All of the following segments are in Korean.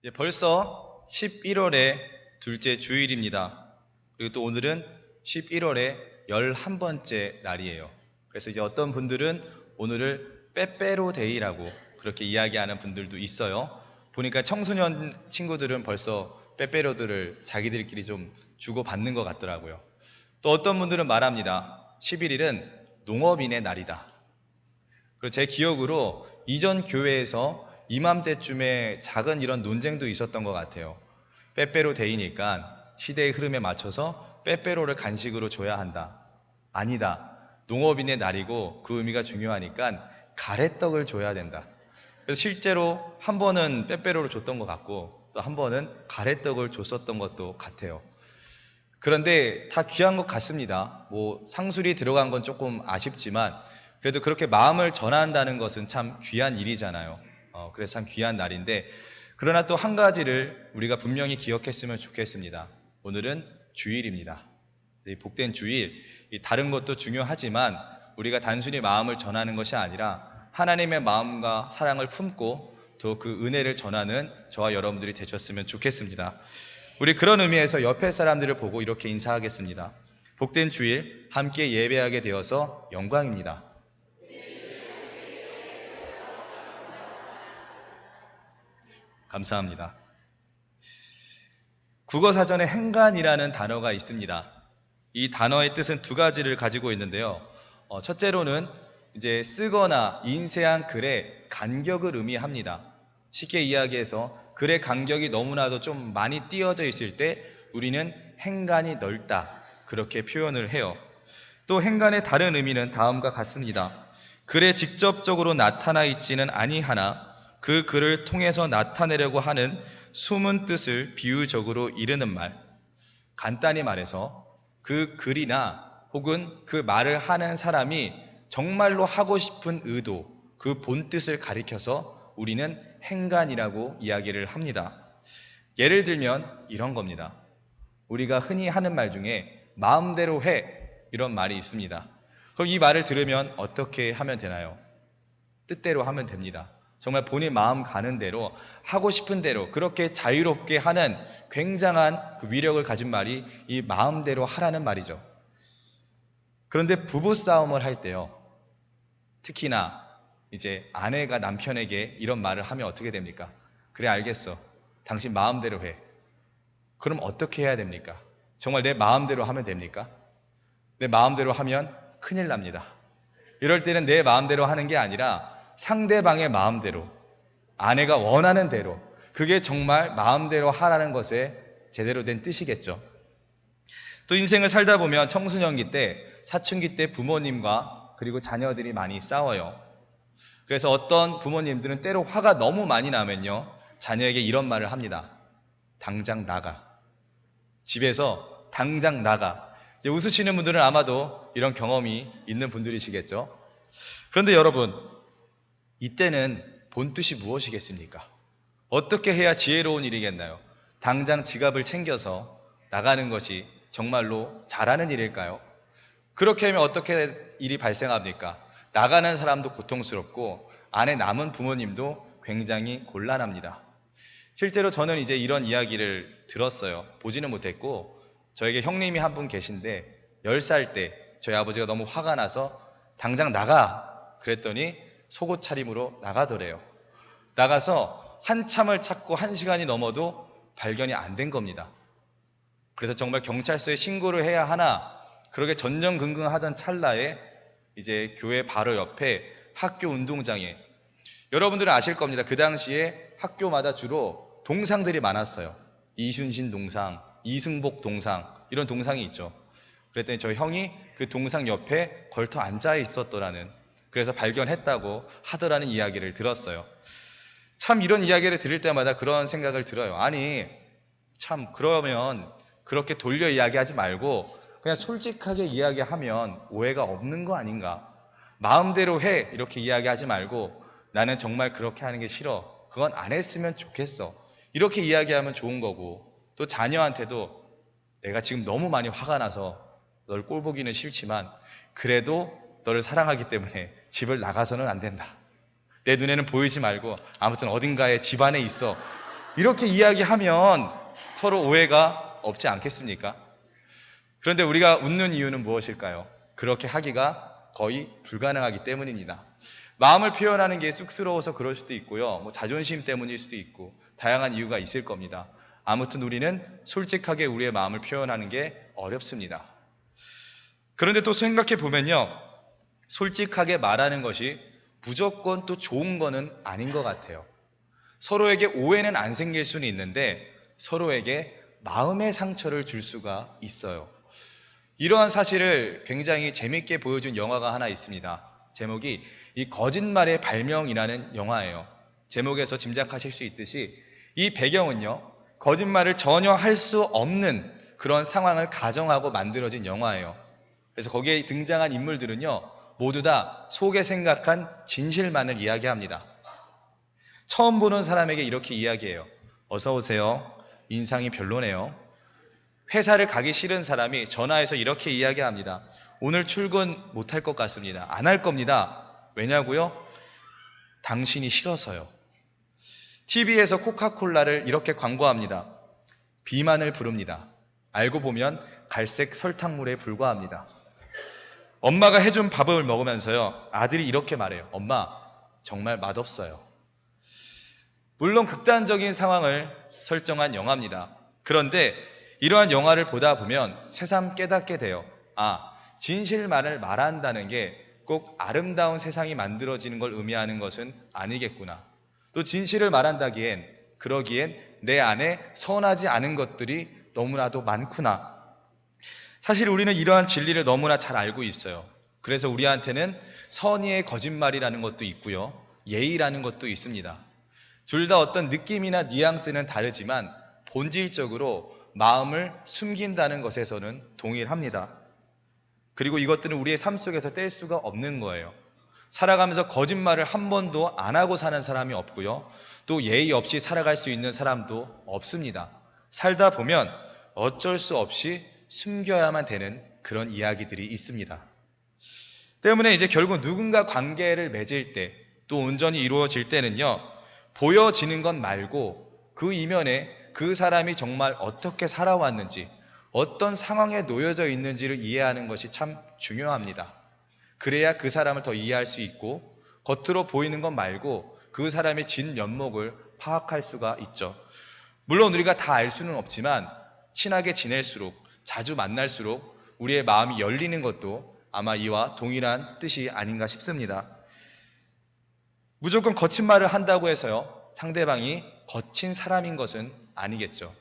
이제 벌써 11월의 둘째 주일입니다. 그리고 또 오늘은 11월의 11번째 날이에요. 그래서 이제 어떤 분들은 오늘을 빼빼로 데이라고 그렇게 이야기하는 분들도 있어요. 보니까 청소년 친구들은 벌써 빼빼로들을 자기들끼리 좀 주고받는 것 같더라고요. 또 어떤 분들은 말합니다. 11일은 농업인의 날이다. 그리고 제 기억으로 이전 교회에서 이맘때쯤에 작은 이런 논쟁도 있었던 것 같아요. 빼빼로 데이니까 시대의 흐름에 맞춰서 빼빼로를 간식으로 줘야 한다. 아니다. 농업인의 날이고 그 의미가 중요하니까 가래떡을 줘야 된다. 그래서 실제로 한 번은 빼빼로를 줬던 것 같고 또 한 번은 가래떡을 줬었던 것도 같아요. 그런데 다 귀한 것 같습니다. 뭐 상술이 들어간 건 조금 아쉽지만 그래도 그렇게 마음을 전한다는 것은 참 귀한 일이잖아요. 그래서 참 귀한 날인데, 그러나 또 한 가지를 우리가 분명히 기억했으면 좋겠습니다. 오늘은 주일입니다. 이 복된 주일, 다른 것도 중요하지만 우리가 단순히 마음을 전하는 것이 아니라 하나님의 마음과 사랑을 품고 또 그 은혜를 전하는 저와 여러분들이 되셨으면 좋겠습니다. 우리 그런 의미에서 옆에 사람들을 보고 이렇게 인사하겠습니다. 복된 주일 함께 예배하게 되어서 영광입니다. 감사합니다. 국어사전에 행간이라는 단어가 있습니다. 이 단어의 뜻은 두 가지를 가지고 있는데요. 첫째로는 이제 쓰거나 인쇄한 글의 간격을 의미합니다. 쉽게 이야기해서 글의 간격이 너무나도 좀 많이 띄어져 있을 때 우리는 행간이 넓다, 그렇게 표현을 해요. 또 행간의 다른 의미는 다음과 같습니다. 글에 직접적으로 나타나 있지는 아니하나 그 글을 통해서 나타내려고 하는 숨은 뜻을 비유적으로 이르는 말. 간단히 말해서 그 글이나 혹은 그 말을 하는 사람이 정말로 하고 싶은 의도, 그 본뜻을 가리켜서 우리는 행간이라고 이야기를 합니다. 예를 들면 이런 겁니다. 우리가 흔히 하는 말 중에 마음대로 해, 이런 말이 있습니다. 그럼 이 말을 들으면 어떻게 하면 되나요? 뜻대로 하면 됩니다. 정말 본인 마음 가는 대로, 하고 싶은 대로 그렇게 자유롭게 하는 굉장한 그 위력을 가진 말이 이 마음대로 하라는 말이죠. 그런데 부부싸움을 할 때요, 특히나 이제 아내가 남편에게 이런 말을 하면 어떻게 됩니까? 그래, 알겠어, 당신 마음대로 해. 그럼 어떻게 해야 됩니까? 정말 내 마음대로 하면 됩니까? 내 마음대로 하면 큰일 납니다. 이럴 때는 내 마음대로 하는 게 아니라 상대방의 마음대로, 아내가 원하는 대로, 그게 정말 마음대로 하라는 것에 제대로 된 뜻이겠죠. 또 인생을 살다 보면 청소년기 때, 사춘기 때 부모님과 그리고 자녀들이 많이 싸워요. 그래서 어떤 부모님들은 때로 화가 너무 많이 나면요, 자녀에게 이런 말을 합니다. 당장 나가. 집에서 당장 나가. 이제 웃으시는 분들은 아마도 이런 경험이 있는 분들이시겠죠. 그런데 여러분, 이때는 본뜻이 무엇이겠습니까? 어떻게 해야 지혜로운 일이겠나요? 당장 지갑을 챙겨서 나가는 것이 정말로 잘하는 일일까요? 그렇게 하면 어떻게 일이 발생합니까? 나가는 사람도 고통스럽고 안에 남은 부모님도 굉장히 곤란합니다. 실제로 저는 이제 이런 이야기를 들었어요. 보지는 못했고 저에게 형님이 한 분 계신데 10살 때 저희 아버지가 너무 화가 나서 당장 나가 그랬더니 속옷 차림으로 나가더래요. 나가서 한참을 찾고 1시간이 넘어도 발견이 안 된 겁니다. 그래서 정말 경찰서에 신고를 해야 하나 그렇게 전전긍긍하던 찰나에 이제 교회 바로 옆에 학교 운동장에, 여러분들은 아실 겁니다. 그 당시에 학교마다 주로 동상들이 많았어요. 이순신 동상, 이승복 동상, 이런 동상이 있죠. 그랬더니 저 형이 그 동상 옆에 걸터 앉아 있었더라는, 그래서 발견했다고 하더라는 이야기를 들었어요. 참 이런 이야기를 들을 때마다 그런 생각을 들어요. 아니 참, 그러면 그렇게 돌려 이야기하지 말고 그냥 솔직하게 이야기하면 오해가 없는 거 아닌가? 마음대로 해, 이렇게 이야기하지 말고 나는 정말 그렇게 하는 게 싫어, 그건 안 했으면 좋겠어, 이렇게 이야기하면 좋은 거고, 또 자녀한테도 내가 지금 너무 많이 화가 나서 널 꼴보기는 싫지만 그래도 너를 사랑하기 때문에 집을 나가서는 안 된다. 내 눈에는 보이지 말고 아무튼 어딘가에 집 안에 있어. 이렇게 이야기하면 서로 오해가 없지 않겠습니까? 그런데 우리가 웃는 이유는 무엇일까요? 그렇게 하기가 거의 불가능하기 때문입니다. 마음을 표현하는 게 쑥스러워서 그럴 수도 있고요. 자존심 때문일 수도 있고 다양한 이유가 있을 겁니다. 아무튼 우리는 솔직하게 우리의 마음을 표현하는 게 어렵습니다. 그런데 또 생각해 보면요, 솔직하게 말하는 것이 무조건 또 좋은 거는 아닌 것 같아요. 서로에게 오해는 안 생길 수는 있는데 서로에게 마음의 상처를 줄 수가 있어요. 이러한 사실을 굉장히 재밌게 보여준 영화가 하나 있습니다. 제목이 이 거짓말의 발명이라는 영화예요. 제목에서 짐작하실 수 있듯이 이 배경은요, 거짓말을 전혀 할 수 없는 그런 상황을 가정하고 만들어진 영화예요. 그래서 거기에 등장한 인물들은요, 모두 다 속에 생각한 진실만을 이야기합니다. 처음 보는 사람에게 이렇게 이야기해요. 어서 오세요. 인상이 별로네요. 회사를 가기 싫은 사람이 전화해서 이렇게 이야기합니다. 오늘 출근 못할 것 같습니다. 안 할 겁니다. 왜냐고요? 당신이 싫어서요. TV에서 코카콜라를 이렇게 광고합니다. 비만을 부릅니다. 알고 보면 갈색 설탕물에 불과합니다. 엄마가 해준 밥을 먹으면서요, 아들이 이렇게 말해요. 엄마, 정말 맛없어요. 물론 극단적인 상황을 설정한 영화입니다. 그런데 이러한 영화를 보다 보면 새삼 깨닫게 돼요. 진실만을 말한다는 게 꼭 아름다운 세상이 만들어지는 걸 의미하는 것은 아니겠구나. 또 진실을 말한다기엔, 그러기엔 내 안에 선하지 않은 것들이 너무나도 많구나. 사실 우리는 이러한 진리를 너무나 잘 알고 있어요. 그래서 우리한테는 선의의 거짓말이라는 것도 있고요, 예의라는 것도 있습니다. 둘 다 어떤 느낌이나 뉘앙스는 다르지만 본질적으로 마음을 숨긴다는 것에서는 동일합니다. 그리고 이것들은 우리의 삶 속에서 뗄 수가 없는 거예요. 살아가면서 거짓말을 한 번도 안 하고 사는 사람이 없고요, 또 예의 없이 살아갈 수 있는 사람도 없습니다. 살다 보면 어쩔 수 없이 숨겨야만 되는 그런 이야기들이 있습니다. 때문에 이제 결국 누군가 관계를 맺을 때, 또 온전히 이루어질 때는요, 보여지는 것 말고 그 이면에 그 사람이 정말 어떻게 살아왔는지, 어떤 상황에 놓여져 있는지를 이해하는 것이 참 중요합니다. 그래야 그 사람을 더 이해할 수 있고 겉으로 보이는 것 말고 그 사람의 진면목을 파악할 수가 있죠. 물론 우리가 다 알 수는 없지만 친하게 지낼수록, 자주 만날수록 우리의 마음이 열리는 것도 아마 이와 동일한 뜻이 아닌가 싶습니다. 무조건 거친 말을 한다고 해서요, 상대방이 거친 사람인 것은 아니겠죠.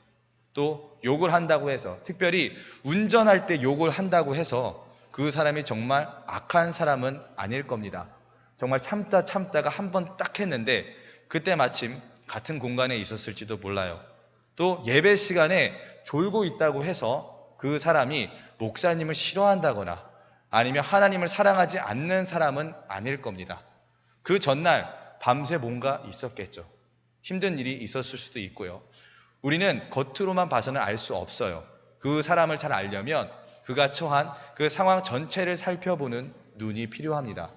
또 욕을 한다고 해서, 특별히 운전할 때 욕을 한다고 해서 그 사람이 정말 악한 사람은 아닐 겁니다. 정말 참다가 한 번 딱 했는데 그때 마침 같은 공간에 있었을지도 몰라요. 또 예배 시간에 졸고 있다고 해서 그 사람이 목사님을 싫어한다거나 아니면 하나님을 사랑하지 않는 사람은 아닐 겁니다. 그 전날 밤새 뭔가 있었겠죠. 힘든 일이 있었을 수도 있고요. 우리는 겉으로만 봐서는 알 수 없어요. 그 사람을 잘 알려면 그가 처한 그 상황 전체를 살펴보는 눈이 필요합니다.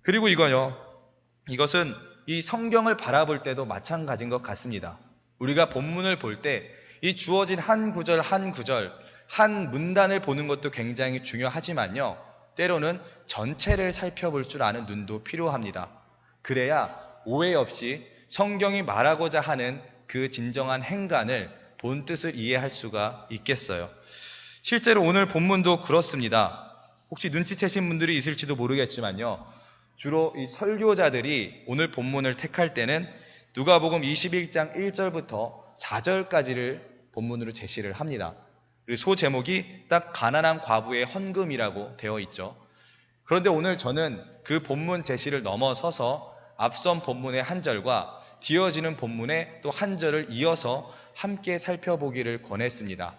그리고 이것은 이 성경을 바라볼 때도 마찬가지인 것 같습니다. 우리가 본문을 볼 때 이 주어진 한 구절 한 구절, 한 문단을 보는 것도 굉장히 중요하지만요, 때로는 전체를 살펴볼 줄 아는 눈도 필요합니다. 그래야 오해 없이 성경이 말하고자 하는 그 진정한 행간을, 본 뜻을 이해할 수가 있겠어요. 실제로 오늘 본문도 그렇습니다. 혹시 눈치채신 분들이 있을지도 모르겠지만요, 주로 이 설교자들이 오늘 본문을 택할 때는 누가복음 21장 1절부터 4절까지를 본문으로 제시를 합니다. 그리고 소 제목이 딱 가난한 과부의 헌금이라고 되어 있죠. 그런데 오늘 저는 그 본문 제시를 넘어서서 앞선 본문의 한 절과 뒤어지는 본문의 또 한 절을 이어서 함께 살펴보기를 권했습니다.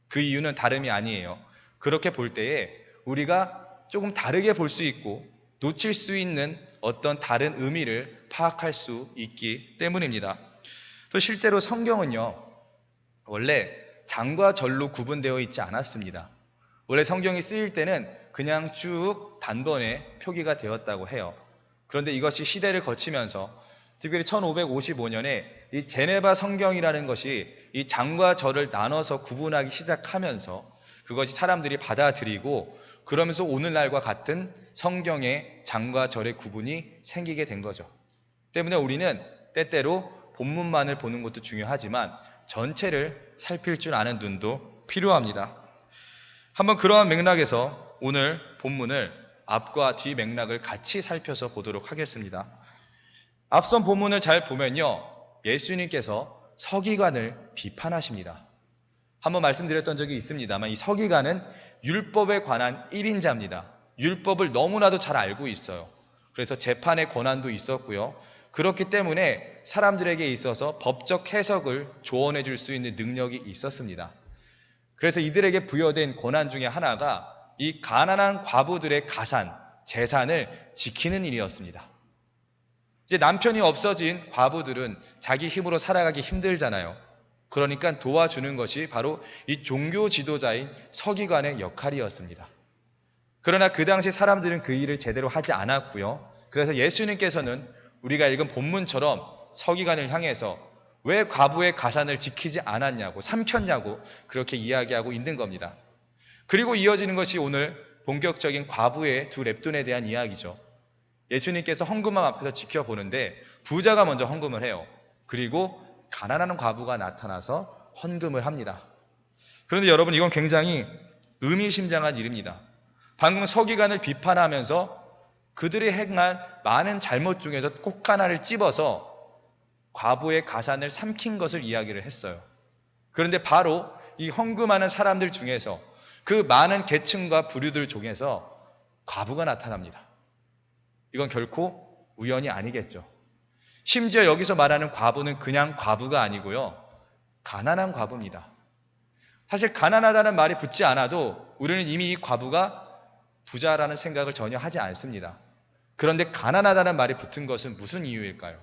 그 이유는 다름이 아니에요. 그렇게 볼 때에 우리가 조금 다르게 볼 수 있고 놓칠 수 있는 어떤 다른 의미를 파악할 수 있기 때문입니다. 또 실제로 성경은요, 원래 장과 절로 구분되어 있지 않았습니다. 원래 성경이 쓰일 때는 그냥 쭉 단번에 표기가 되었다고 해요. 그런데 이것이 시대를 거치면서 특별히 1555년에 이 제네바 성경이라는 것이 이 장과 절을 나눠서 구분하기 시작하면서 그것이 사람들이 받아들이고 그러면서 오늘날과 같은 성경의 장과 절의 구분이 생기게 된 거죠. 때문에 우리는 때때로 본문만을 보는 것도 중요하지만 전체를 살필 줄 아는 눈도 필요합니다. 한번 그러한 맥락에서 오늘 본문을 앞과 뒤 맥락을 같이 살펴서 보도록 하겠습니다. 앞선 본문을 잘 보면요, 예수님께서 서기관을 비판하십니다. 한번 말씀드렸던 적이 있습니다만 이 서기관은 율법에 관한 1인자입니다. 율법을 너무나도 잘 알고 있어요. 그래서 재판의 권한도 있었고요. 그렇기 때문에 사람들에게 있어서 법적 해석을 조언해 줄 수 있는 능력이 있었습니다. 그래서 이들에게 부여된 권한 중에 하나가 이 가난한 과부들의 가산, 재산을 지키는 일이었습니다. 이제 남편이 없어진 과부들은 자기 힘으로 살아가기 힘들잖아요. 그러니까 도와주는 것이 바로 이 종교 지도자인 서기관의 역할이었습니다. 그러나 그 당시 사람들은 그 일을 제대로 하지 않았고요. 그래서 예수님께서는 우리가 읽은 본문처럼 서기관을 향해서 왜 과부의 가산을 지키지 않았냐고, 삼켰냐고 그렇게 이야기하고 있는 겁니다. 그리고 이어지는 것이 오늘 본격적인 과부의 두 렙돈에 대한 이야기죠. 예수님께서 헌금함 앞에서 지켜보는데 부자가 먼저 헌금을 해요. 그리고 가난한 과부가 나타나서 헌금을 합니다. 그런데 여러분, 이건 굉장히 의미심장한 일입니다. 방금 서기관을 비판하면서 그들이 행한 많은 잘못 중에서 꼭 하나를 집어서 과부의 가산을 삼킨 것을 이야기를 했어요. 그런데 바로 이 헌금하는 사람들 중에서 그 많은 계층과 부류들 중에서 과부가 나타납니다. 이건 결코 우연이 아니겠죠. 심지어 여기서 말하는 과부는 그냥 과부가 아니고요, 가난한 과부입니다. 사실 가난하다는 말이 붙지 않아도 우리는 이미 이 과부가 부자라는 생각을 전혀 하지 않습니다. 그런데 가난하다는 말이 붙은 것은 무슨 이유일까요?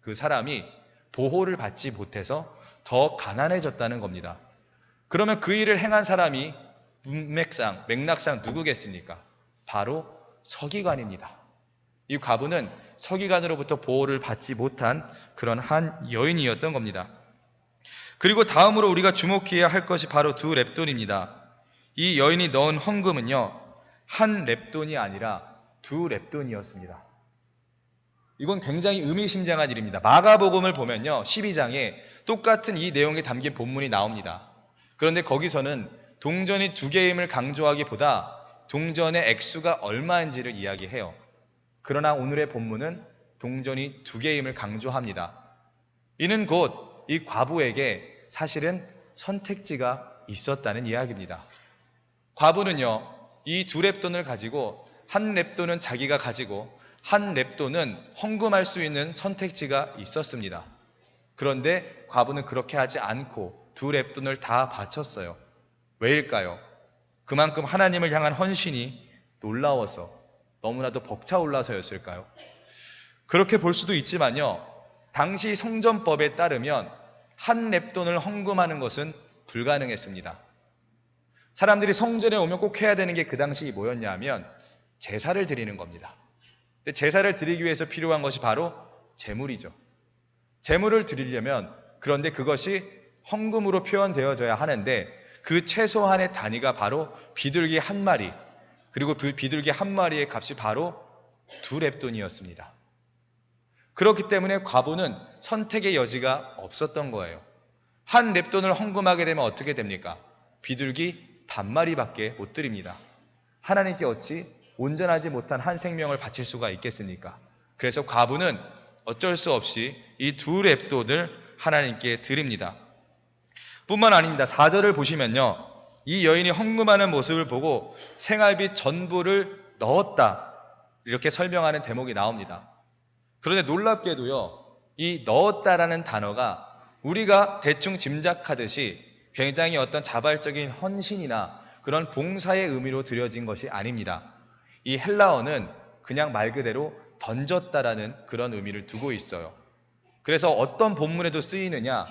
그 사람이 보호를 받지 못해서 더 가난해졌다는 겁니다. 그러면 그 일을 행한 사람이 맥락상 누구겠습니까? 바로 서기관입니다. 이 과부는 서기관으로부터 보호를 받지 못한 그런 한 여인이었던 겁니다. 그리고 다음으로 우리가 주목해야 할 것이 바로 두 렙돈입니다. 이 여인이 넣은 헌금은요, 한 렙돈이 아니라 두 렙돈이었습니다. 이건 굉장히 의미심장한 일입니다. 마가복음을 보면요, 12장에 똑같은 이 내용이 담긴 본문이 나옵니다. 그런데 거기서는 동전이 두 개임을 강조하기보다 동전의 액수가 얼마인지를 이야기해요. 그러나 오늘의 본문은 동전이 두 개임을 강조합니다. 이는 곧 이 과부에게 사실은 선택지가 있었다는 이야기입니다. 과부는요, 이 두 렙돈을 가지고 한 렙돈은 자기가 가지고 한 렙돈은 헌금할 수 있는 선택지가 있었습니다. 그런데 과부는 그렇게 하지 않고 두 렙돈을 다 바쳤어요. 왜일까요? 그만큼 하나님을 향한 헌신이 놀라워서, 너무나도 벅차올라서였을까요? 그렇게 볼 수도 있지만요, 당시 성전법에 따르면 한 렙돈을 헌금하는 것은 불가능했습니다. 사람들이 성전에 오면 꼭 해야 되는 게 그 당시 뭐였냐 하면 제사를 드리는 겁니다. 근데 제사를 드리기 위해서 필요한 것이 바로 제물이죠. 제물을 드리려면, 그런데 그것이 헌금으로 표현되어져야 하는데 그 최소한의 단위가 바로 비둘기 한 마리, 그리고 그 비둘기 한 마리의 값이 바로 두 렙돈이었습니다. 그렇기 때문에 과부는 선택의 여지가 없었던 거예요. 한 렙돈을 헌금하게 되면 어떻게 됩니까? 비둘기 반마리밖에 못 드립니다. 하나님께 어찌 온전하지 못한 한 생명을 바칠 수가 있겠습니까? 그래서 과부는 어쩔 수 없이 이 두 렙돈을 하나님께 드립니다. 뿐만 아닙니다. 4절을 보시면요, 이 여인이 헌금하는 모습을 보고 생활비 전부를 넣었다, 이렇게 설명하는 대목이 나옵니다. 그런데 놀랍게도요, 이 넣었다라는 단어가 우리가 대충 짐작하듯이 굉장히 어떤 자발적인 헌신이나 그런 봉사의 의미로 들여진 것이 아닙니다. 이 헬라어는 그냥 말 그대로 던졌다라는 그런 의미를 두고 있어요. 그래서 어떤 본문에도 쓰이느냐,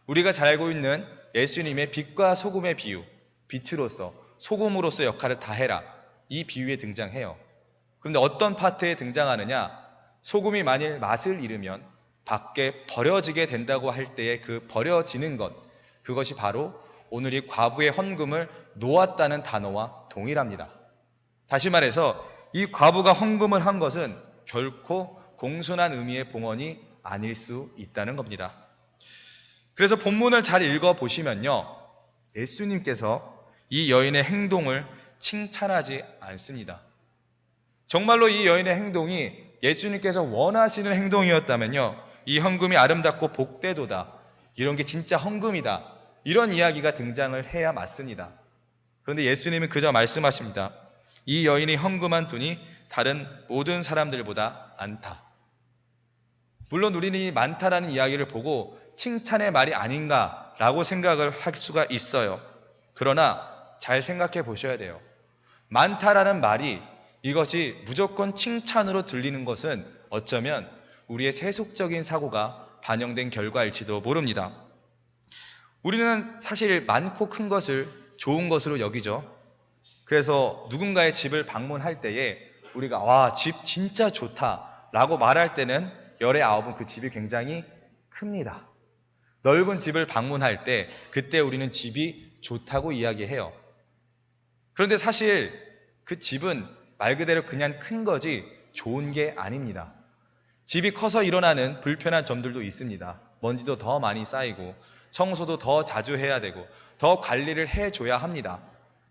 우리가 잘 알고 있는 예수님의 빛과 소금의 비유, 빛으로서 소금으로서 역할을 다해라, 이 비유에 등장해요. 그런데 어떤 파트에 등장하느냐, 소금이 만일 맛을 잃으면 밖에 버려지게 된다고 할 때의 그 버려지는 것, 그것이 바로 오늘 이 과부의 헌금을 놓았다는 단어와 동일합니다. 다시 말해서 이 과부가 헌금을 한 것은 결코 공손한 의미의 봉헌이 아닐 수 있다는 겁니다. 그래서 본문을 잘 읽어보시면요, 예수님께서 이 여인의 행동을 칭찬하지 않습니다. 정말로 이 여인의 행동이 예수님께서 원하시는 행동이었다면요, 이 헌금이 아름답고 복되도다, 이런 게 진짜 헌금이다, 이런 이야기가 등장을 해야 맞습니다. 그런데 예수님은 그저 말씀하십니다. 이 여인이 헌금한 돈이 다른 모든 사람들보다 많다. 물론 우리는 이 많다라는 이야기를 보고 칭찬의 말이 아닌가라고 생각을 할 수가 있어요. 그러나 잘 생각해 보셔야 돼요. 많다라는 말이 이것이 무조건 칭찬으로 들리는 것은 어쩌면 우리의 세속적인 사고가 반영된 결과일지도 모릅니다. 우리는 사실 많고 큰 것을 좋은 것으로 여기죠. 그래서 누군가의 집을 방문할 때에 우리가 와, 집 진짜 좋다 라고 말할 때는 열의 아홉은 그 집이 굉장히 큽니다. 넓은 집을 방문할 때 그때 우리는 집이 좋다고 이야기해요. 그런데 사실 그 집은 말 그대로 그냥 큰 거지 좋은 게 아닙니다. 집이 커서 일어나는 불편한 점들도 있습니다. 먼지도 더 많이 쌓이고 청소도 더 자주 해야 되고 더 관리를 해줘야 합니다.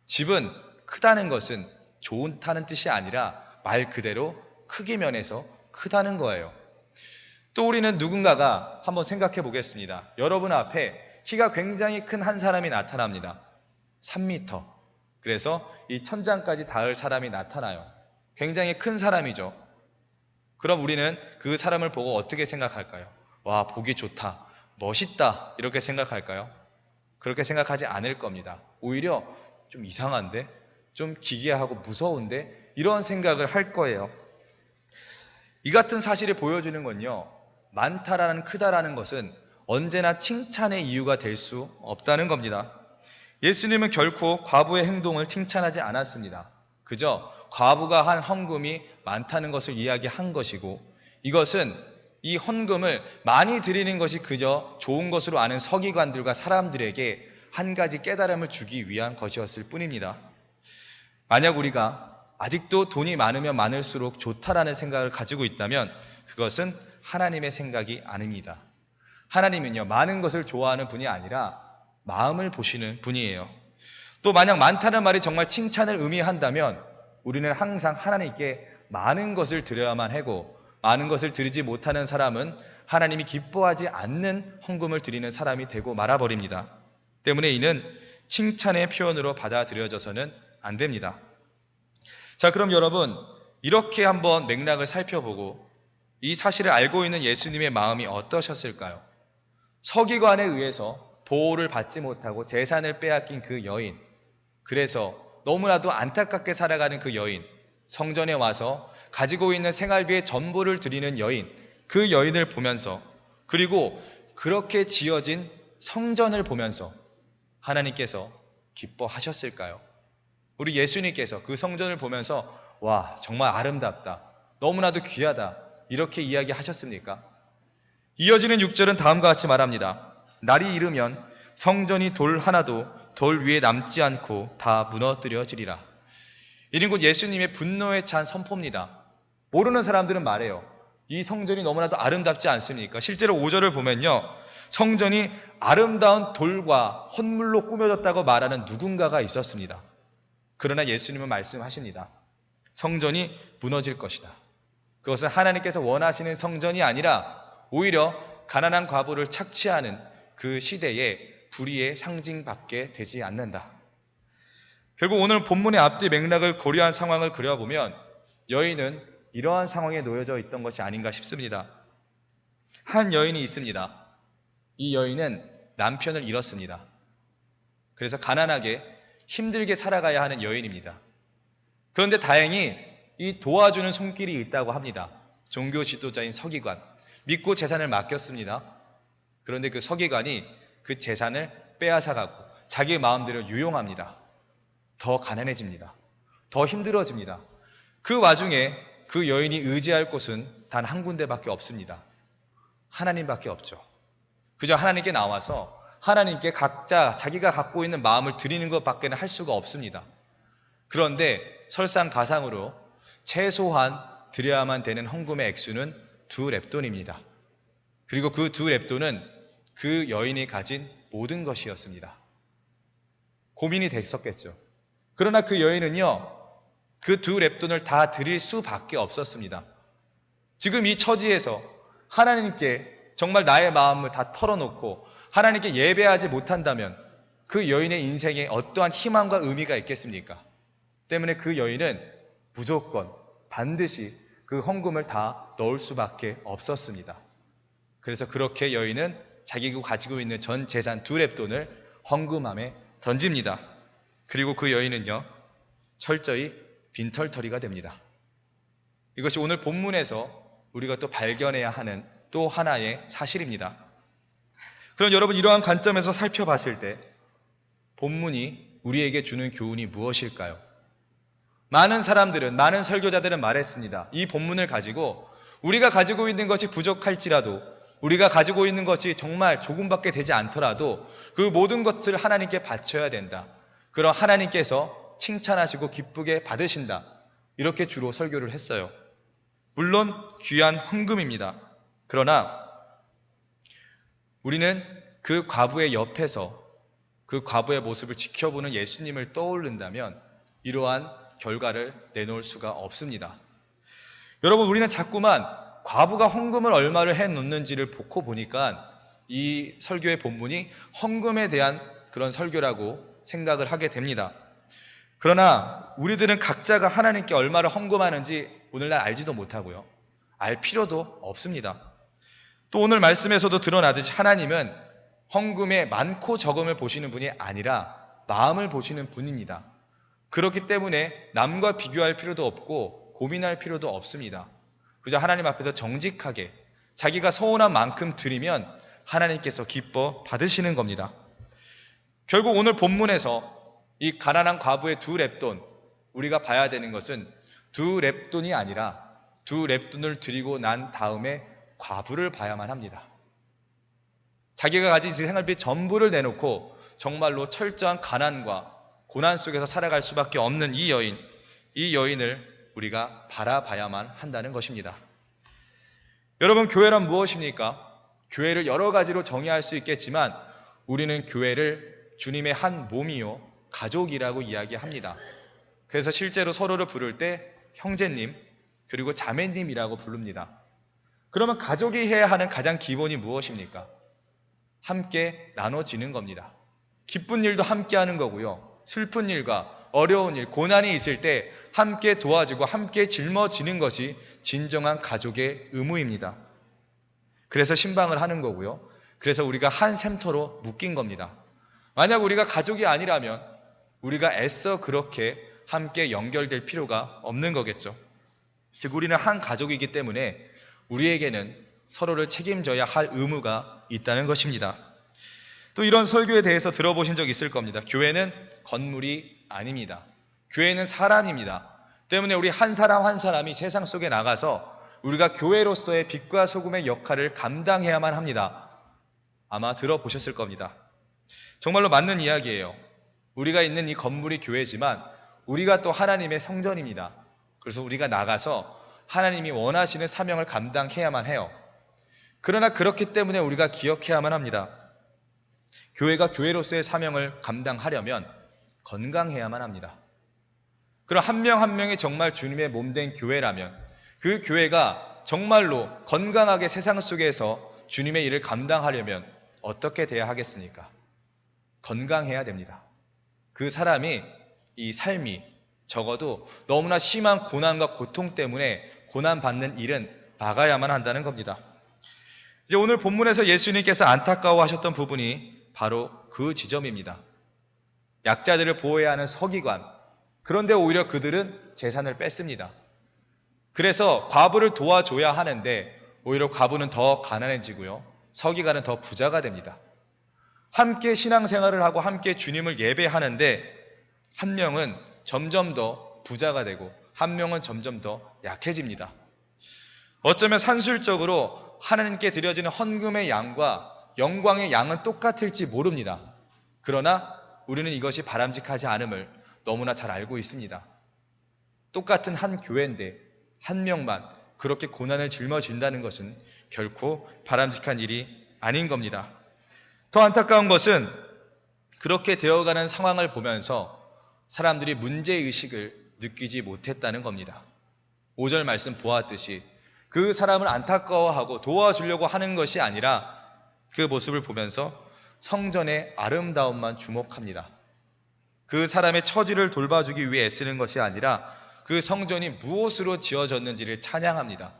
집은 크다는 것은 좋다는 뜻이 아니라 말 그대로 크기 면에서 크다는 거예요. 또 우리는 누군가가 한번 생각해 보겠습니다. 여러분 앞에 키가 굉장히 큰 한 사람이 나타납니다. 3m. 그래서 이 천장까지 닿을 사람이 나타나요. 굉장히 큰 사람이죠. 그럼 우리는 그 사람을 보고 어떻게 생각할까요? 와, 보기 좋다, 멋있다, 이렇게 생각할까요? 그렇게 생각하지 않을 겁니다. 오히려 좀 이상한데? 좀 기괴하고 무서운데? 이런 생각을 할 거예요. 이 같은 사실이 보여주는 건요, 많다라는, 크다라는 것은 언제나 칭찬의 이유가 될 수 없다는 겁니다. 예수님은 결코 과부의 행동을 칭찬하지 않았습니다. 그저 과부가 한 헌금이 많다는 것을 이야기한 것이고, 이것은 이 헌금을 많이 드리는 것이 그저 좋은 것으로 아는 서기관들과 사람들에게 한 가지 깨달음을 주기 위한 것이었을 뿐입니다. 만약 우리가 아직도 돈이 많으면 많을수록 좋다라는 생각을 가지고 있다면 그것은 하나님의 생각이 아닙니다. 하나님은요, 많은 것을 좋아하는 분이 아니라 마음을 보시는 분이에요. 또 만약 많다는 말이 정말 칭찬을 의미한다면 우리는 항상 하나님께 많은 것을 드려야만 하고, 많은 것을 드리지 못하는 사람은 하나님이 기뻐하지 않는 헌금을 드리는 사람이 되고 말아버립니다. 때문에 이는 칭찬의 표현으로 받아들여져서는 안 됩니다. 자, 그럼 여러분, 이렇게 한번 맥락을 살펴보고 이 사실을 알고 있는 예수님의 마음이 어떠셨을까요? 서기관에 의해서 보호를 받지 못하고 재산을 빼앗긴 그 여인, 그래서 너무나도 안타깝게 살아가는 그 여인, 성전에 와서 가지고 있는 생활비의 전부를 드리는 여인, 그 여인을 보면서, 그리고 그렇게 지어진 성전을 보면서 하나님께서 기뻐하셨을까요? 우리 예수님께서 그 성전을 보면서 와, 정말 아름답다, 너무나도 귀하다, 이렇게 이야기하셨습니까? 이어지는 6절은 다음과 같이 말합니다. 날이 이르면 성전이 돌 하나도 돌 위에 남지 않고 다 무너뜨려지리라. 이는 곧 예수님의 분노에 찬 선포입니다. 모르는 사람들은 말해요. 이 성전이 너무나도 아름답지 않습니까? 실제로 5절을 보면요, 성전이 아름다운 돌과 헌물로 꾸며졌다고 말하는 누군가가 있었습니다. 그러나 예수님은 말씀하십니다. 성전이 무너질 것이다. 그것은 하나님께서 원하시는 성전이 아니라 오히려 가난한 과부를 착취하는 그 시대의 불의의 상징밖에 되지 않는다. 결국 오늘 본문의 앞뒤 맥락을 고려한 상황을 그려보면 여인은 이러한 상황에 놓여져 있던 것이 아닌가 싶습니다. 한 여인이 있습니다. 이 여인은 남편을 잃었습니다. 그래서 가난하게 힘들게 살아가야 하는 여인입니다. 그런데 다행히 이 도와주는 손길이 있다고 합니다. 종교 지도자인 서기관, 믿고 재산을 맡겼습니다. 그런데 그 서기관이 그 재산을 빼앗아가고 자기 마음대로 유용합니다. 더 가난해집니다. 더 힘들어집니다. 그 와중에 그 여인이 의지할 곳은 단 한 군데밖에 없습니다. 하나님밖에 없죠. 그저 하나님께 나와서 하나님께 각자 자기가 갖고 있는 마음을 드리는 것밖에는 할 수가 없습니다. 그런데 설상가상으로 최소한 드려야만 되는 헌금의 액수는 2렙돈입니다. 그리고 그 2렙돈은 그 여인이 가진 모든 것이었습니다. 고민이 됐었겠죠. 그러나 그 여인은요, 그 2렙돈을 다 드릴 수밖에 없었습니다. 지금 이 처지에서 하나님께 정말 나의 마음을 다 털어놓고 하나님께 예배하지 못한다면 그 여인의 인생에 어떠한 희망과 의미가 있겠습니까? 때문에 그 여인은 무조건 반드시 그 헌금을 다 넣을 수밖에 없었습니다. 그래서 그렇게 여인은 자기가 가지고 있는 전 재산 2렙돈을 헌금함에 던집니다. 그리고 그 여인은요, 철저히 빈털터리가 됩니다. 이것이 오늘 본문에서 우리가 또 발견해야 하는 또 하나의 사실입니다. 그럼 여러분, 이러한 관점에서 살펴봤을 때 본문이 우리에게 주는 교훈이 무엇일까요? 많은 사람들은, 많은 설교자들은 말했습니다. 이 본문을 가지고 우리가 가지고 있는 것이 부족할지라도, 우리가 가지고 있는 것이 정말 조금밖에 되지 않더라도 그 모든 것들을 하나님께 바쳐야 된다. 그럼 하나님께서 칭찬하시고 기쁘게 받으신다. 이렇게 주로 설교를 했어요. 물론 귀한 헌금입니다. 그러나 우리는 그 과부의 옆에서 그 과부의 모습을 지켜보는 예수님을 떠올린다면 이러한 결과를 내놓을 수가 없습니다. 여러분, 우리는 자꾸만 과부가 헌금을 얼마를 해놓는지를 보고 보니까 이 설교의 본문이 헌금에 대한 그런 설교라고 생각을 하게 됩니다. 그러나 우리들은 각자가 하나님께 얼마를 헌금하는지 오늘날 알지도 못하고요, 알 필요도 없습니다. 또 오늘 말씀에서도 드러나듯이 하나님은 헌금의 많고 적음을 보시는 분이 아니라 마음을 보시는 분입니다. 그렇기 때문에 남과 비교할 필요도 없고 고민할 필요도 없습니다. 그저 하나님 앞에서 정직하게 자기가 서운한 만큼 드리면 하나님께서 기뻐 받으시는 겁니다. 결국 오늘 본문에서 이 가난한 과부의 2렙돈, 우리가 봐야 되는 것은 2렙돈이 아니라 2렙돈을 드리고 난 다음에 과부를 봐야만 합니다. 자기가 가진 생활비 전부를 내놓고 정말로 철저한 가난과 고난 속에서 살아갈 수밖에 없는 이 여인을 우리가 바라봐야만 한다는 것입니다. 여러분, 교회란 무엇입니까? 교회를 여러 가지로 정의할 수 있겠지만 우리는 교회를 주님의 한 몸이요, 가족이라고 이야기합니다. 그래서 실제로 서로를 부를 때 형제님 그리고 자매님이라고 부릅니다. 그러면 가족이 해야 하는 가장 기본이 무엇입니까? 함께 나눠지는 겁니다. 기쁜 일도 함께 하는 거고요, 슬픈 일과 어려운 일, 고난이 있을 때 함께 도와주고 함께 짊어지는 것이 진정한 가족의 의무입니다. 그래서 신방을 하는 거고요, 그래서 우리가 한 샘터로 묶인 겁니다. 만약 우리가 가족이 아니라면 우리가 애써 그렇게 함께 연결될 필요가 없는 거겠죠. 즉 우리는 한 가족이기 때문에 우리에게는 서로를 책임져야 할 의무가 있다는 것입니다. 또 이런 설교에 대해서 들어보신 적 있을 겁니다. 교회는 건물이 아닙니다. 교회는 사람입니다. 때문에 우리 한 사람 한 사람이 세상 속에 나가서 우리가 교회로서의 빛과 소금의 역할을 감당해야만 합니다. 아마 들어보셨을 겁니다. 정말로 맞는 이야기예요. 우리가 있는 이 건물이 교회지만 우리가 또 하나님의 성전입니다. 그래서 우리가 나가서 하나님이 원하시는 사명을 감당해야만 해요. 그러나 그렇기 때문에 우리가 기억해야만 합니다. 교회가 교회로서의 사명을 감당하려면 건강해야만 합니다. 그럼 한 명 한 명이 정말 주님의 몸된 교회라면 그 교회가 정말로 건강하게 세상 속에서 주님의 일을 감당하려면 어떻게 돼야 하겠습니까? 건강해야 됩니다. 그 사람이 이 삶이 적어도 너무나 심한 고난과 고통 때문에 고난받는 일은 막아야만 한다는 겁니다. 이제 오늘 본문에서 예수님께서 안타까워하셨던 부분이 바로 그 지점입니다. 약자들을 보호해야 하는 서기관, 그런데 오히려 그들은 재산을 뺐습니다. 그래서 과부를 도와줘야 하는데 오히려 과부는 더 가난해지고요, 서기관은 더 부자가 됩니다. 함께 신앙생활을 하고 함께 주님을 예배하는데 한 명은 점점 더 부자가 되고 한 명은 점점 더 약해집니다. 어쩌면 산술적으로 하나님께 드려지는 헌금의 양과 영광의 양은 똑같을지 모릅니다. 그러나 우리는 이것이 바람직하지 않음을 너무나 잘 알고 있습니다. 똑같은 한 교회인데 한 명만 그렇게 고난을 짊어진다는 것은 결코 바람직한 일이 아닌 겁니다. 더 안타까운 것은 그렇게 되어가는 상황을 보면서 사람들이 문제의식을 느끼지 못했다는 겁니다. 5절 말씀 보았듯이 그 사람을 안타까워하고 도와주려고 하는 것이 아니라 그 모습을 보면서 성전의 아름다움만 주목합니다. 그 사람의 처지를 돌봐주기 위해 애쓰는 것이 아니라 그 성전이 무엇으로 지어졌는지를 찬양합니다.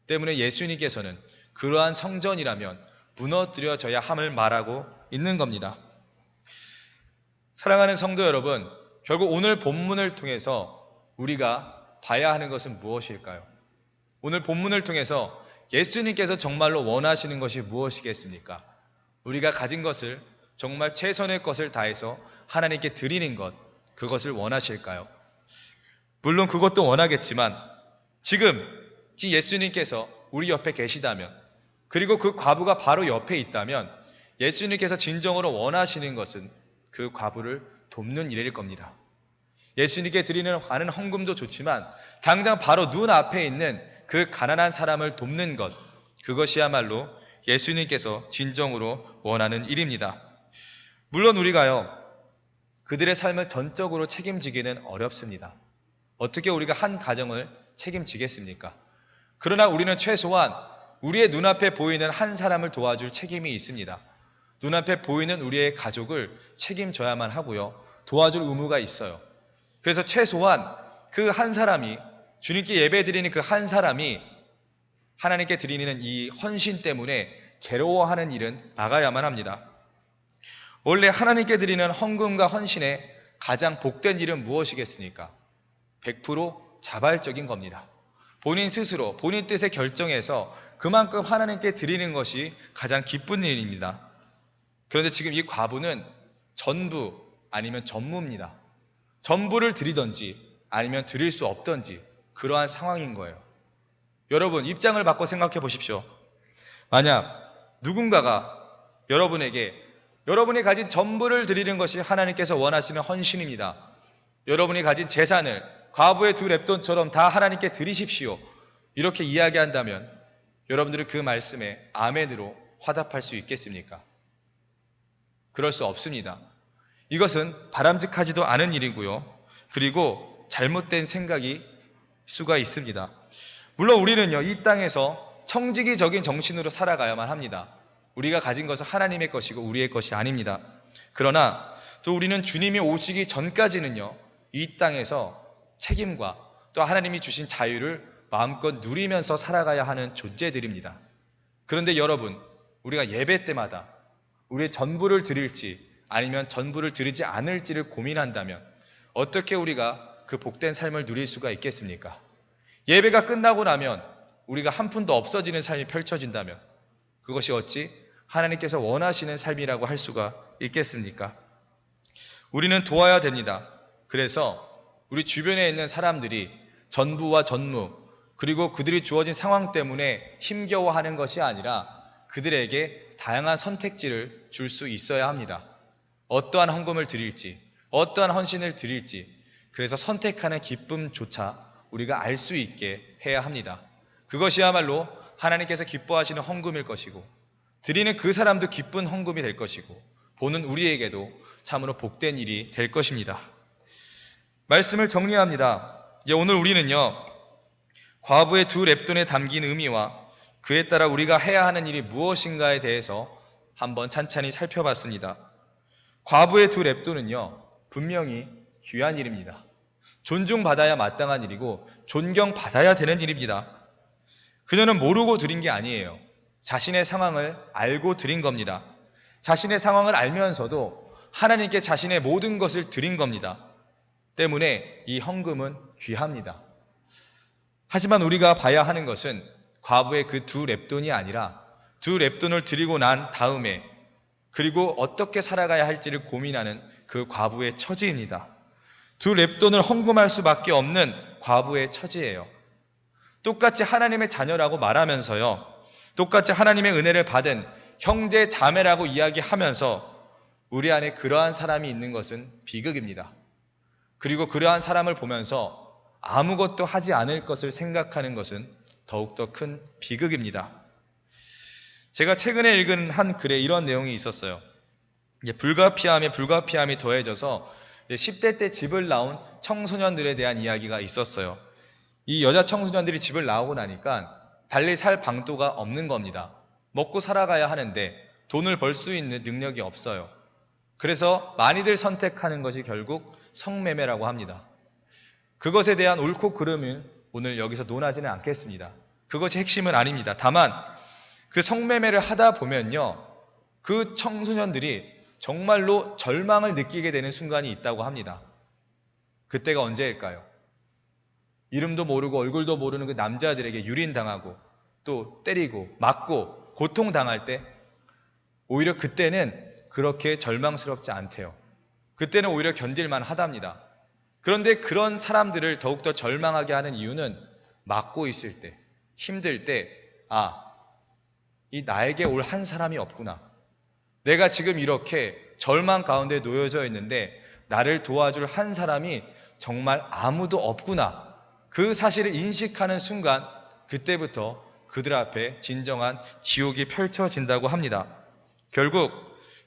때문에 예수님께서는 그러한 성전이라면 무너뜨려져야 함을 말하고 있는 겁니다. 사랑하는 성도 여러분, 결국 오늘 본문을 통해서 우리가 봐야 하는 것은 무엇일까요? 오늘 본문을 통해서 예수님께서 정말로 원하시는 것이 무엇이겠습니까? 우리가 가진 것을 정말 최선의 것을 다해서 하나님께 드리는 것, 그것을 원하실까요? 물론 그것도 원하겠지만 지금 예수님께서 우리 옆에 계시다면, 그리고 그 과부가 바로 옆에 있다면 예수님께서 진정으로 원하시는 것은 그 과부를 돕는 일일 겁니다. 예수님께 드리는 많은 헌금도 좋지만 당장 바로 눈앞에 있는 그 가난한 사람을 돕는 것, 그것이야말로 예수님께서 진정으로 원하는 일입니다. 물론 우리가요, 그들의 삶을 전적으로 책임지기는 어렵습니다. 어떻게 우리가 한 가정을 책임지겠습니까? 그러나 우리는 최소한 우리의 눈앞에 보이는 한 사람을 도와줄 책임이 있습니다. 눈앞에 보이는 우리의 가족을 책임져야만 하고요, 도와줄 의무가 있어요. 그래서 최소한 그 한 사람이, 주님께 예배드리는 그 한 사람이 하나님께 드리는 이 헌신 때문에 괴로워하는 일은 막아야만 합니다. 원래 하나님께 드리는 헌금과 헌신의 가장 복된 일은 무엇이겠습니까? 100% 자발적인 겁니다. 본인 스스로 본인 뜻에 결정해서 그만큼 하나님께 드리는 것이 가장 기쁜 일입니다. 그런데 지금 이 과부는 전부 아니면 전무입니다. 전부를 드리든지 아니면 드릴 수 없든지 그러한 상황인 거예요. 여러분, 입장을 바꿔 생각해 보십시오. 만약 누군가가 여러분에게 여러분이 가진 전부를 드리는 것이 하나님께서 원하시는 헌신입니다, 여러분이 가진 재산을 과부의 2렙돈처럼 다 하나님께 드리십시오, 이렇게 이야기한다면 여러분들은 그 말씀에 아멘으로 화답할 수 있겠습니까? 그럴 수 없습니다. 이것은 바람직하지도 않은 일이고요, 그리고 잘못된 생각이 수가 있습니다. 물론 우리는요, 이 땅에서 청지기적인 정신으로 살아가야만 합니다. 우리가 가진 것은 하나님의 것이고 우리의 것이 아닙니다. 그러나 또 우리는 주님이 오시기 전까지는요, 이 땅에서 책임과 또 하나님이 주신 자유를 마음껏 누리면서 살아가야 하는 존재들입니다. 그런데 여러분, 우리가 예배 때마다 우리의 전부를 드릴지 아니면 전부를 드리지 않을지를 고민한다면 어떻게 우리가 그 복된 삶을 누릴 수가 있겠습니까? 예배가 끝나고 나면 우리가 한 푼도 없어지는 삶이 펼쳐진다면 그것이 어찌 하나님께서 원하시는 삶이라고 할 수가 있겠습니까? 우리는 도와야 됩니다. 그래서 우리 주변에 있는 사람들이 전부와 전무, 그리고 그들이 주어진 상황 때문에 힘겨워하는 것이 아니라 그들에게 다양한 선택지를 줄 수 있어야 합니다. 어떠한 헌금을 드릴지, 어떠한 헌신을 드릴지, 그래서 선택하는 기쁨조차 우리가 알 수 있게 해야 합니다. 그것이야말로 하나님께서 기뻐하시는 헌금일 것이고, 드리는 그 사람도 기쁜 헌금이 될 것이고, 보는 우리에게도 참으로 복된 일이 될 것입니다. 말씀을 정리합니다. 이제 오늘 우리는요, 과부의 2렙돈에 담긴 의미와 그에 따라 우리가 해야 하는 일이 무엇인가에 대해서 한번 찬찬히 살펴봤습니다. 과부의 2렙돈은요, 분명히 귀한 일입니다. 존중받아야 마땅한 일이고 존경받아야 되는 일입니다. 그녀는 모르고 드린 게 아니에요. 자신의 상황을 알고 드린 겁니다. 자신의 상황을 알면서도 하나님께 자신의 모든 것을 드린 겁니다. 때문에 이 헌금은 귀합니다. 하지만 우리가 봐야 하는 것은 과부의 그 2렙돈이 아니라 2렙돈을 드리고 난 다음에 그리고 어떻게 살아가야 할지를 고민하는 그 과부의 처지입니다. 2렙돈을 헌금할 수밖에 없는 과부의 처지예요. 똑같이 하나님의 자녀라고 말하면서요, 똑같이 하나님의 은혜를 받은 형제 자매라고 이야기하면서 우리 안에 그러한 사람이 있는 것은 비극입니다. 그리고 그러한 사람을 보면서 아무것도 하지 않을 것을 생각하는 것은 더욱더 큰 비극입니다. 제가 최근에 읽은 한 글에 이런 내용이 있었어요. 불가피함에 불가피함이 더해져서 10대 때 집을 나온 청소년들에 대한 이야기가 있었어요. 이 여자 청소년들이 집을 나오고 나니까 달리 살 방도가 없는 겁니다. 먹고 살아가야 하는데 돈을 벌 수 있는 능력이 없어요. 그래서 많이들 선택하는 것이 결국 성매매라고 합니다. 그것에 대한 옳고 그름을 오늘 여기서 논하지는 않겠습니다. 그것이 핵심은 아닙니다. 다만 그 성매매를 하다 보면요, 그 청소년들이 정말로 절망을 느끼게 되는 순간이 있다고 합니다. 그때가 언제일까요? 이름도 모르고 얼굴도 모르는 그 남자들에게 유린당하고 또 때리고 맞고 고통당할 때 오히려 그때는 그렇게 절망스럽지 않대요. 그때는 오히려 견딜만 하답니다. 그런데 그런 사람들을 더욱더 절망하게 하는 이유는 맞고 있을 때, 힘들 때, 이 나에게 올 한 사람이 없구나. 내가 지금 이렇게 절망 가운데 놓여져 있는데 나를 도와줄 한 사람이 정말 아무도 없구나. 그 사실을 인식하는 순간, 그때부터 그들 앞에 진정한 지옥이 펼쳐진다고 합니다. 결국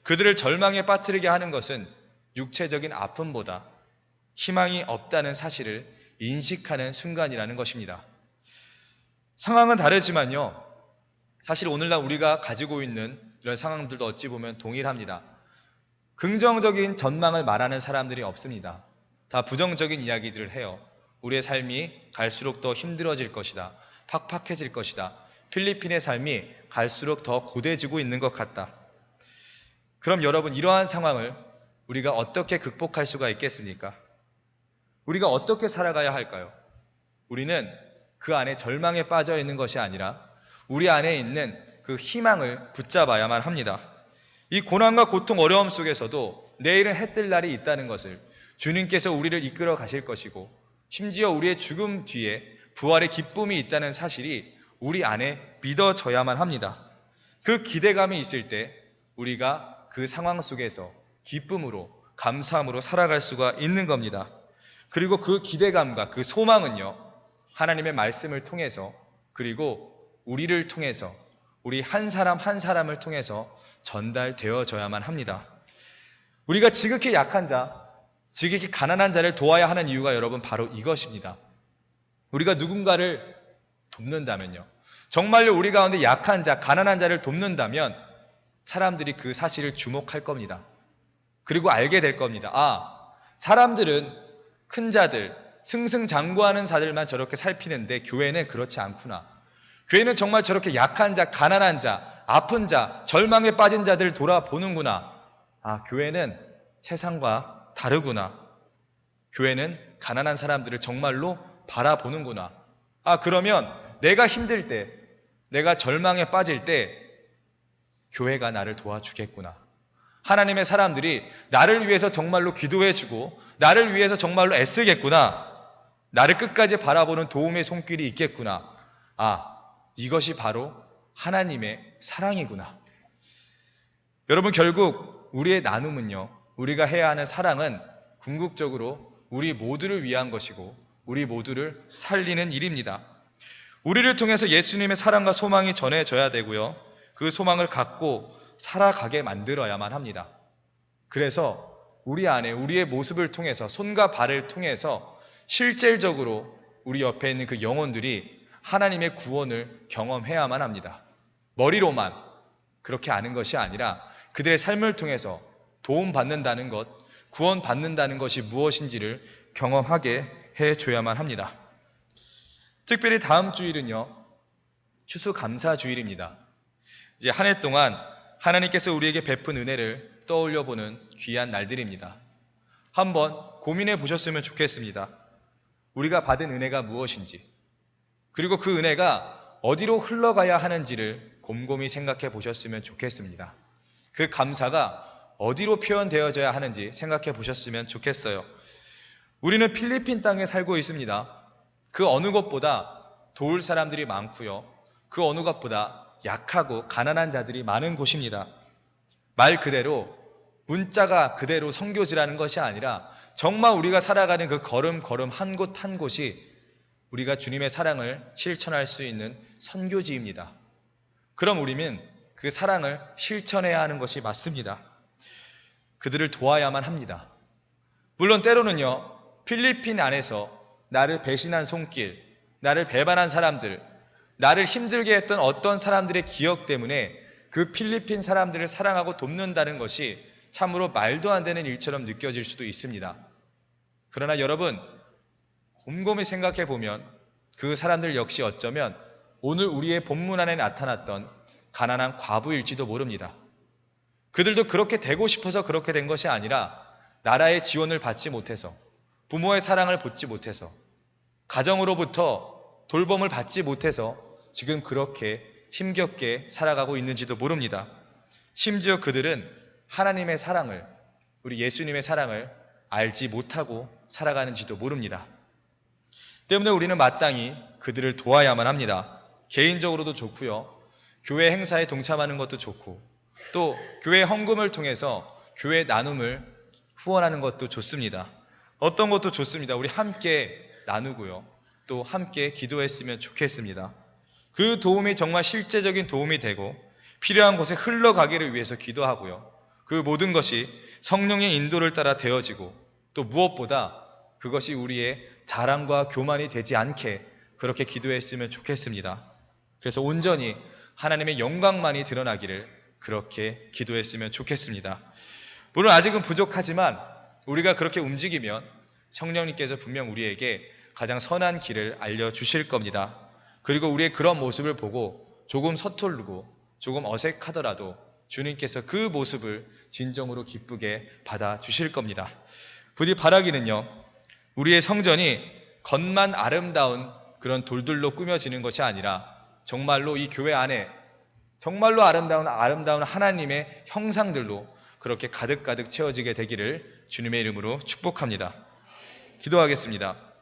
그들을 절망에 빠뜨리게 하는 것은 육체적인 아픔보다 희망이 없다는 사실을 인식하는 순간이라는 것입니다. 상황은 다르지만요, 사실 오늘날 우리가 가지고 있는 이런 상황들도 어찌 보면 동일합니다. 긍정적인 전망을 말하는 사람들이 없습니다. 다 부정적인 이야기들을 해요. 우리의 삶이 갈수록 더 힘들어질 것이다. 팍팍해질 것이다. 필리핀의 삶이 갈수록 더 고대해지고 있는 것 같다. 그럼 여러분, 이러한 상황을 우리가 어떻게 극복할 수가 있겠습니까? 우리가 어떻게 살아가야 할까요? 우리는 그 안에 절망에 빠져 있는 것이 아니라 우리 안에 있는 그 희망을 붙잡아야만 합니다. 이 고난과 고통, 어려움 속에서도 내일은 해뜰 날이 있다는 것을, 주님께서 우리를 이끌어 가실 것이고 심지어 우리의 죽음 뒤에 부활의 기쁨이 있다는 사실이 우리 안에 믿어져야만 합니다. 그 기대감이 있을 때 우리가 그 상황 속에서 기쁨으로, 감사함으로 살아갈 수가 있는 겁니다. 그리고 그 기대감과 그 소망은요, 하나님의 말씀을 통해서, 그리고 우리를 통해서, 우리 한 사람 한 사람을 통해서 전달되어져야만 합니다. 우리가 지극히 약한 자, 지극히 가난한 자를 도와야 하는 이유가 여러분 바로 이것입니다. 우리가 누군가를 돕는다면요, 정말로 우리 가운데 약한 자, 가난한 자를 돕는다면 사람들이 그 사실을 주목할 겁니다. 그리고 알게 될 겁니다. 사람들은 큰 자들, 승승장구하는 자들만 저렇게 살피는데 교회는 그렇지 않구나. 교회는 정말 저렇게 약한 자, 가난한 자, 아픈 자, 절망에 빠진 자들을 돌아보는구나. 교회는 세상과 다르구나. 교회는 가난한 사람들을 정말로 바라보는구나. 그러면 내가 힘들 때, 내가 절망에 빠질 때 교회가 나를 도와주겠구나. 하나님의 사람들이 나를 위해서 정말로 기도해주고 나를 위해서 정말로 애쓰겠구나. 나를 끝까지 바라보는 도움의 손길이 있겠구나. 이것이 바로 하나님의 사랑이구나. 여러분, 결국 우리의 나눔은요, 우리가 해야 하는 사랑은 궁극적으로 우리 모두를 위한 것이고 우리 모두를 살리는 일입니다. 우리를 통해서 예수님의 사랑과 소망이 전해져야 되고요, 그 소망을 갖고 살아가게 만들어야만 합니다. 그래서 우리 안에 우리의 모습을 통해서, 손과 발을 통해서 실질적으로 우리 옆에 있는 그 영혼들이 하나님의 구원을 경험해야만 합니다. 머리로만 그렇게 아는 것이 아니라 그들의 삶을 통해서 도움받는다는 것, 구원받는다는 것이 무엇인지를 경험하게 해줘야만 합니다. 특별히 다음 주일은요, 추수감사주일입니다. 이제 한 해 동안 하나님께서 우리에게 베푼 은혜를 떠올려보는 귀한 날들입니다. 한번 고민해 보셨으면 좋겠습니다. 우리가 받은 은혜가 무엇인지, 그리고 그 은혜가 어디로 흘러가야 하는지를 곰곰이 생각해 보셨으면 좋겠습니다. 그 감사가 어디로 표현되어져야 하는지 생각해 보셨으면 좋겠어요. 우리는 필리핀 땅에 살고 있습니다. 그 어느 곳보다 도울 사람들이 많고요, 그 어느 것보다 약하고 가난한 자들이 많은 곳입니다. 말 그대로 문자가 그대로 선교지라는 것이 아니라 정말 우리가 살아가는 그 걸음걸음 한 곳 한 곳이 우리가 주님의 사랑을 실천할 수 있는 선교지입니다. 그럼 우리는 그 사랑을 실천해야 하는 것이 맞습니다. 그들을 도와야만 합니다. 물론 때로는요, 필리핀 안에서 나를 배신한 손길, 나를 배반한 사람들, 나를 힘들게 했던 어떤 사람들의 기억 때문에 그 필리핀 사람들을 사랑하고 돕는다는 것이 참으로 말도 안 되는 일처럼 느껴질 수도 있습니다. 그러나 여러분, 곰곰이 생각해 보면 그 사람들 역시 어쩌면 오늘 우리의 본문 안에 나타났던 가난한 과부일지도 모릅니다. 그들도 그렇게 되고 싶어서 그렇게 된 것이 아니라 나라의 지원을 받지 못해서, 부모의 사랑을 받지 못해서, 가정으로부터 돌봄을 받지 못해서 지금 그렇게 힘겹게 살아가고 있는지도 모릅니다. 심지어 그들은 하나님의 사랑을, 우리 예수님의 사랑을 알지 못하고 살아가는지도 모릅니다. 때문에 우리는 마땅히 그들을 도와야만 합니다. 개인적으로도 좋고요, 교회 행사에 동참하는 것도 좋고, 또 교회 헌금을 통해서 교회 나눔을 후원하는 것도 좋습니다. 어떤 것도 좋습니다. 우리 함께 나누고요, 또 함께 기도했으면 좋겠습니다. 그 도움이 정말 실제적인 도움이 되고 필요한 곳에 흘러가기를 위해서 기도하고요, 그 모든 것이 성령의 인도를 따라 되어지고, 또 무엇보다 그것이 우리의 자랑과 교만이 되지 않게 그렇게 기도했으면 좋겠습니다. 그래서 온전히 하나님의 영광만이 드러나기를 그렇게 기도했으면 좋겠습니다. 물론 아직은 부족하지만 우리가 그렇게 움직이면 성령님께서 분명 우리에게 가장 선한 길을 알려주실 겁니다. 그리고 우리의 그런 모습을 보고 조금 서툴르고 조금 어색하더라도 주님께서 그 모습을 진정으로 기쁘게 받아주실 겁니다. 부디 바라기는요, 우리의 성전이 겉만 아름다운 그런 돌들로 꾸며지는 것이 아니라 정말로 이 교회 안에 정말로 아름다운 하나님의 형상들로 그렇게 가득가득 채워지게 되기를 주님의 이름으로 축복합니다. 기도하겠습니다.